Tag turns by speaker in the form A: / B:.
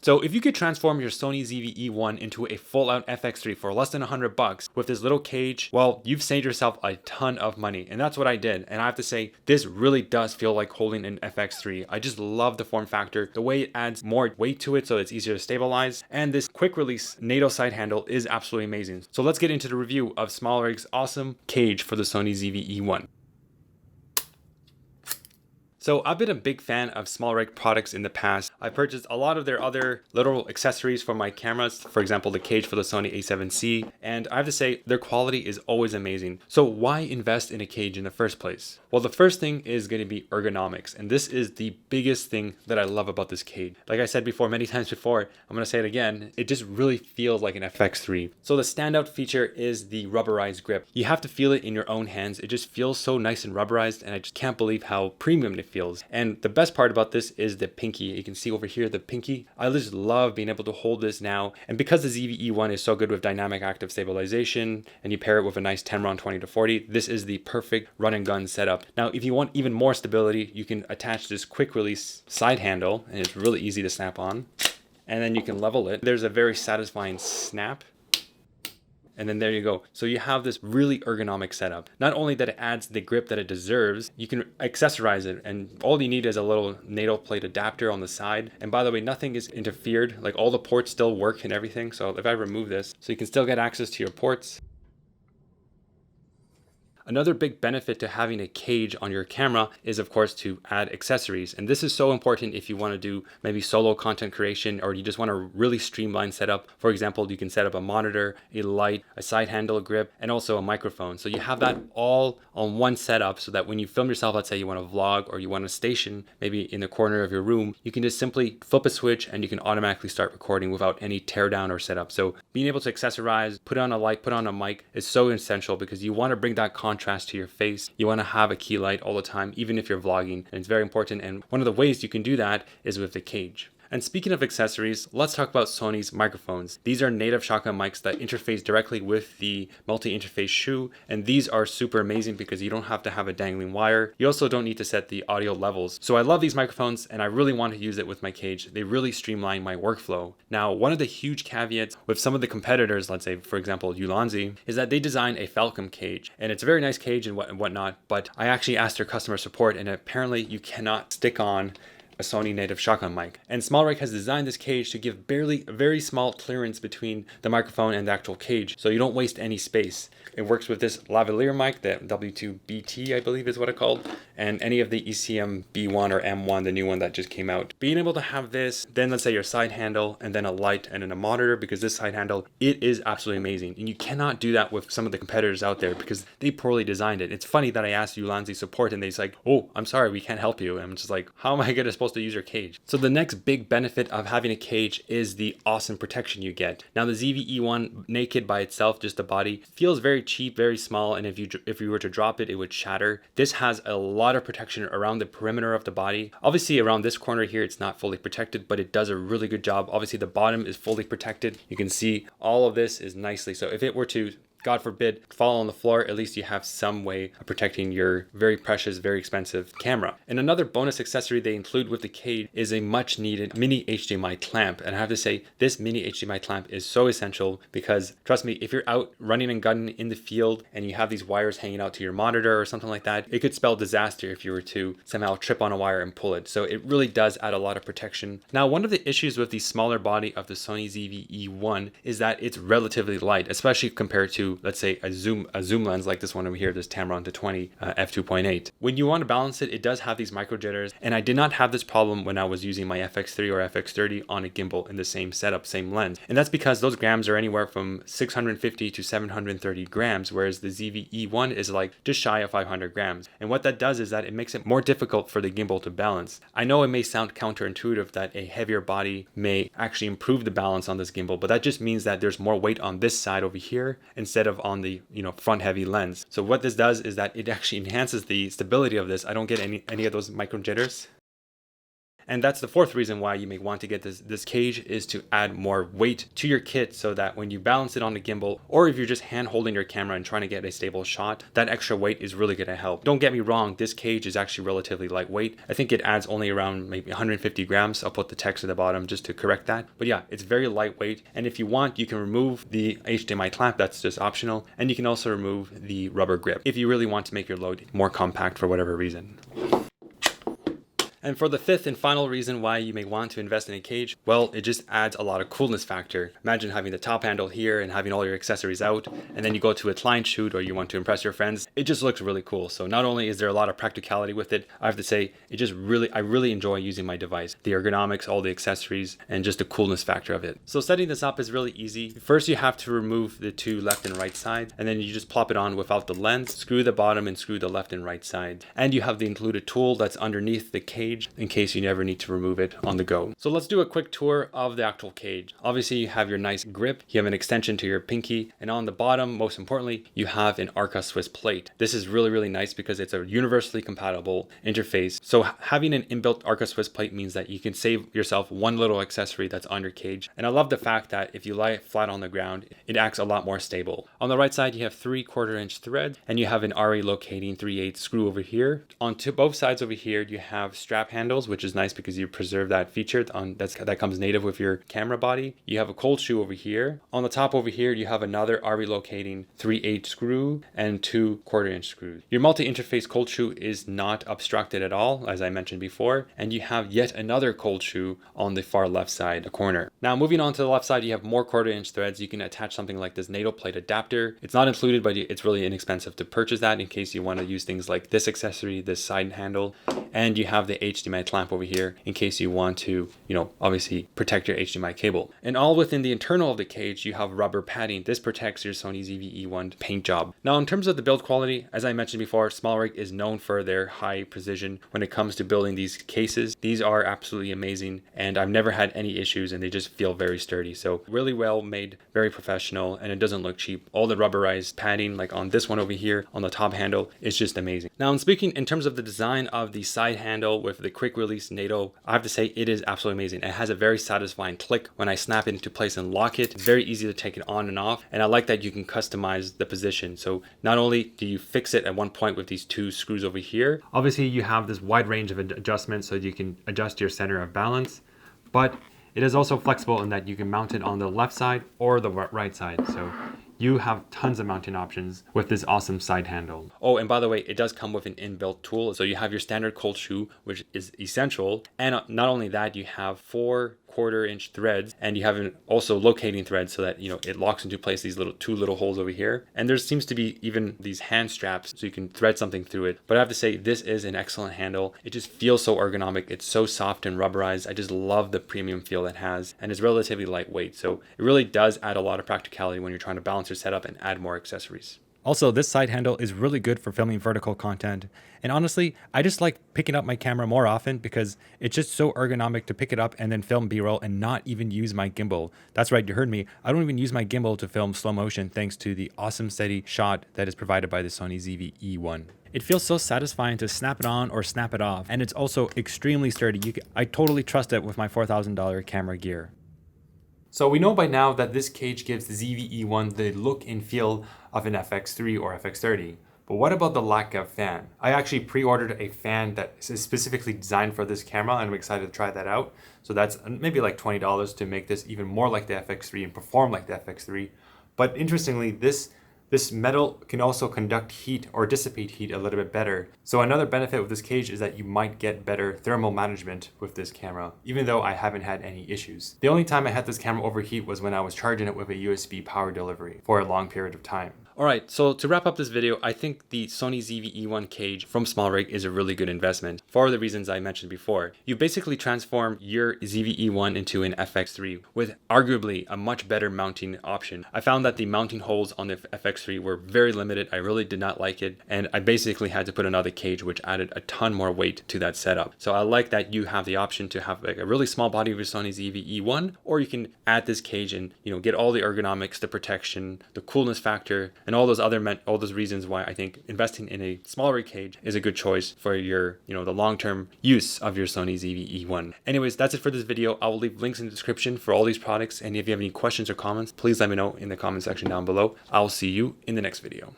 A: So if you could transform your Sony ZV-E1 into a full-out FX3 for less than $100 with this little cage, well, you've saved yourself a ton of money. And that's what I did. And I have to say, this really does feel like holding an FX3. I just love the form factor, the way it adds more weight to it so it's easier to stabilize. And this quick release NATO side handle is absolutely amazing. So let's get into the review of SmallRig's awesome cage for the Sony ZV-E1. So I've been a big fan of SmallRig products in the past. I purchased a lot of their other little accessories for my cameras, for example, the cage for the Sony a7C, and I have to say their quality is always amazing. So why invest in a cage in the first place? Well, the first thing is going to be ergonomics, and this is the biggest thing that I love about this cage. Like I said before, many times before, I'm going to say it again, it just really feels like an FX3. So the standout feature is the rubberized grip. You have to feel it in your own hands. It just feels so nice and rubberized, and I just can't believe how premium it feels. And the best part about this is the pinky. You can see over here the pinky. I just love being able to hold this now. And because the ZV-E1 is so good with dynamic active stabilization, and you pair it with a nice Tamron 20-40, this is the perfect run and gun setup. Now, if you want even more stability, you can attach this quick release side handle, and it's really easy to snap on. And then you can level it. There's a very satisfying snap. And then there you go. So you have this really ergonomic setup. Not only that it adds the grip that it deserves, you can accessorize it, and all you need is a little NATO plate adapter on the side. And by the way, nothing is interfered. Like, all the ports still work and everything. So if I remove this, so you can still get access to your ports. Another big benefit to having a cage on your camera is, of course, to add accessories. And this is so important if you want to do maybe solo content creation, or you just want a really streamlined setup. For example, you can set up a monitor, a light, a side handle grip, and also a microphone. So you have that all on one setup, so that when you film yourself, let's say you want to vlog or you want to station maybe in the corner of your room, you can just simply flip a switch and you can automatically start recording without any teardown or setup. So being able to accessorize, put on a light, put on a mic is so essential, because you want to bring that contrast to your face. You want to have a key light all the time, even if you're vlogging, and it's very important. And one of the ways you can do that is with the cage. And speaking of accessories, let's talk about Sony's microphones. These are native shotgun mics that interface directly with the multi-interface shoe, and these are super amazing because you don't have to have a dangling wire. You also don't need to set the audio levels. So I love these microphones, and I really want to use it with my cage. They really streamline my workflow. Now, one of the huge caveats with some of the competitors, let's say for example Ulanzi, is that they design a Falcon cage, and it's a very nice cage and whatnot, but I actually asked their customer support, and apparently you cannot stick on a Sony native shotgun mic. And SmallRig has designed this cage to give barely a very small clearance between the microphone and the actual cage, so you don't waste any space. It works with this lavalier mic, the W2BT I believe is what it's called, and any of the ECM B1 or M1, the new one that just came out. Being able to have this, then let's say your side handle, and then a light, and then a monitor, because this side handle, it is absolutely amazing. And you cannot do that with some of the competitors out there because they poorly designed it. It's funny that I asked Ulanzi support and they're like, oh, I'm sorry, we can't help you. And I'm just like, how am I supposed to use your cage? So the next big benefit of having a cage is the awesome protection you get. Now the ZV-E1 naked by itself, just the body, feels very cheap, very small, and if you were to drop it, it would shatter. This has a lot of protection around the perimeter of the body. Obviously around this corner here it's not fully protected, but it does a really good job. Obviously the bottom is fully protected. You can see all of this is nicely, so if it were to, God forbid, fall on the floor, at least you have some way of protecting your very precious, very expensive camera. And another bonus accessory they include with the cage is a much needed mini HDMI clamp. And I have to say, this mini HDMI clamp is so essential because, trust me, if you're out running and gunning in the field and you have these wires hanging out to your monitor or something like that, it could spell disaster if you were to somehow trip on a wire and pull it. So it really does add a lot of protection. Now, one of the issues with the smaller body of the Sony ZV-E1 is that it's relatively light, especially compared to, let's say, a zoom lens like this one over here, this Tamron 20 f2.8. When you want to balance it, it does have these micro jitters, and I did not have this problem when I was using my FX3 or FX30 on a gimbal in the same setup, same lens. And that's because those grams are anywhere from 650 to 730 grams, whereas the ZV-E1 is like just shy of 500 grams. And what that does is that it makes it more difficult for the gimbal to balance. I know it may sound counterintuitive that a heavier body may actually improve the balance on this gimbal, but that just means that there's more weight on this side over here instead of on the front heavy lens. So what this does is that it actually enhances the stability of this. I don't get any of those micro jitters. And that's the fourth reason why you may want to get this cage, is to add more weight to your kit so that when you balance it on the gimbal, or if you're just hand holding your camera and trying to get a stable shot, that extra weight is really going to help. Don't get me wrong, this cage is actually relatively lightweight. I think it adds only around maybe 150 grams. I'll put the text at the bottom just to correct that. But yeah, it's very lightweight. And if you want, you can remove the HDMI clamp, that's just optional. And you can also remove the rubber grip if you really want to make your load more compact for whatever reason. And for the fifth and final reason why you may want to invest in a cage, well, it just adds a lot of coolness factor. Imagine having the top handle here and having all your accessories out, and then you go to a client shoot or you want to impress your friends. It just looks really cool. So not only is there a lot of practicality with it, I have to say, I really enjoy using my device. The ergonomics, all the accessories, and just the coolness factor of it. So setting this up is really easy. First, you have to remove the two left and right sides, and then you just plop it on without the lens, screw the bottom and screw the left and right side. And you have the included tool that's underneath the cage in case you never need to remove it on the go. So let's do a quick tour of the actual cage. Obviously, you have your nice grip, you have an extension to your pinky, and on the bottom, most importantly, you have an Arca Swiss plate. This is really, really nice because it's a universally compatible interface. So having an inbuilt Arca Swiss plate means that you can save yourself one little accessory that's on your cage. And I love the fact that if you lie it flat on the ground, it acts a lot more stable. On the right side, you have 3/4 inch thread, and you have an RE locating 3/8 screw over here. On both sides over here, you have strap handles, which is nice because you preserve that feature that comes native with your camera body. You have a cold shoe over here. On the top over here, you have another RE locating 3/8 screw and 2/4 inch screws. Your multi-interface cold shoe is not obstructed at all, as I mentioned before, and you have yet another cold shoe on the far left side corner. Now moving on to the left side, you have more 1/4 inch threads. You can attach something like this NATO plate adapter. It's not included, but it's really inexpensive to purchase that in case you want to use things like this accessory, this side handle, and you have the HDMI clamp over here in case you want to, obviously protect your HDMI cable. And all within the internal of the cage, you have rubber padding. This protects your Sony ZV-E1 paint job. Now, in terms of the build quality, as I mentioned before, SmallRig is known for their high precision when it comes to building these cases. These are absolutely amazing, and I've never had any issues, and they just feel very sturdy. So really well made, very professional, and it doesn't look cheap. All the rubberized padding, like on this one over here, on the top handle, is just amazing. Now, in terms of the design of the side handle with the quick release NATO, I have to say it is absolutely amazing. It has a very satisfying click when I snap it into place and lock it. It's very easy to take it on and off, and I like that you can customize the position. So not only do you fix it at one point with these two screws over here, obviously you have this wide range of adjustments so you can adjust your center of balance, but it is also flexible in that you can mount it on the left side or the right side. So you have tons of mounting options with this awesome side handle. Oh, and by the way, it does come with an inbuilt tool. So you have your standard cold shoe, which is essential. And not only that, you have 4/4 inch threads, and you have an also locating thread so that, it locks into place these two little holes over here. And there seems to be even these hand straps so you can thread something through it. But I have to say, this is an excellent handle. It just feels so ergonomic. It's so soft and rubberized. I just love the premium feel it has, and it's relatively lightweight. So it really does add a lot of practicality when you're trying to balance your setup and add more accessories. Also, this side handle is really good for filming vertical content. And honestly, I just like picking up my camera more often because it's just so ergonomic to pick it up and then film B-roll and not even use my gimbal. That's right, you heard me. I don't even use my gimbal to film slow motion thanks to the awesome steady shot that is provided by the Sony ZV-E1. It feels so satisfying to snap it on or snap it off. And it's also extremely sturdy. I totally trust it with my $4,000 camera gear. So we know by now that this cage gives the ZV-E1 the look and feel of an FX3 or FX30. But what about the lack of fan? I actually pre-ordered a fan that is specifically designed for this camera, and I'm excited to try that out. So that's maybe like $20 to make this even more like the FX3 and perform like the FX3. But interestingly, this metal can also conduct heat or dissipate heat a little bit better. So another benefit with this cage is that you might get better thermal management with this camera, even though I haven't had any issues. The only time I had this camera overheat was when I was charging it with a USB power delivery for a long period of time. Alright, so to wrap up this video, I think the Sony ZV-E1 cage from SmallRig is a really good investment for the reasons I mentioned before. You basically transform your ZV-E1 into an FX3 with arguably a much better mounting option. I found that the mounting holes on the FX3 were very limited. I really did not like it, and I basically had to put another cage which added a ton more weight to that setup. So I like that you have the option to have like a really small body with your Sony ZV-E1, or you can add this cage and get all the ergonomics, the protection, the coolness factor, and all those reasons why I think investing in a SmallRig cage is a good choice for your, the long-term use of your Sony ZV-E1. Anyways, that's it for this video. I will leave links in the description for all these products, and if you have any questions or comments, please let me know in the comment section down below. I will see you in the next video.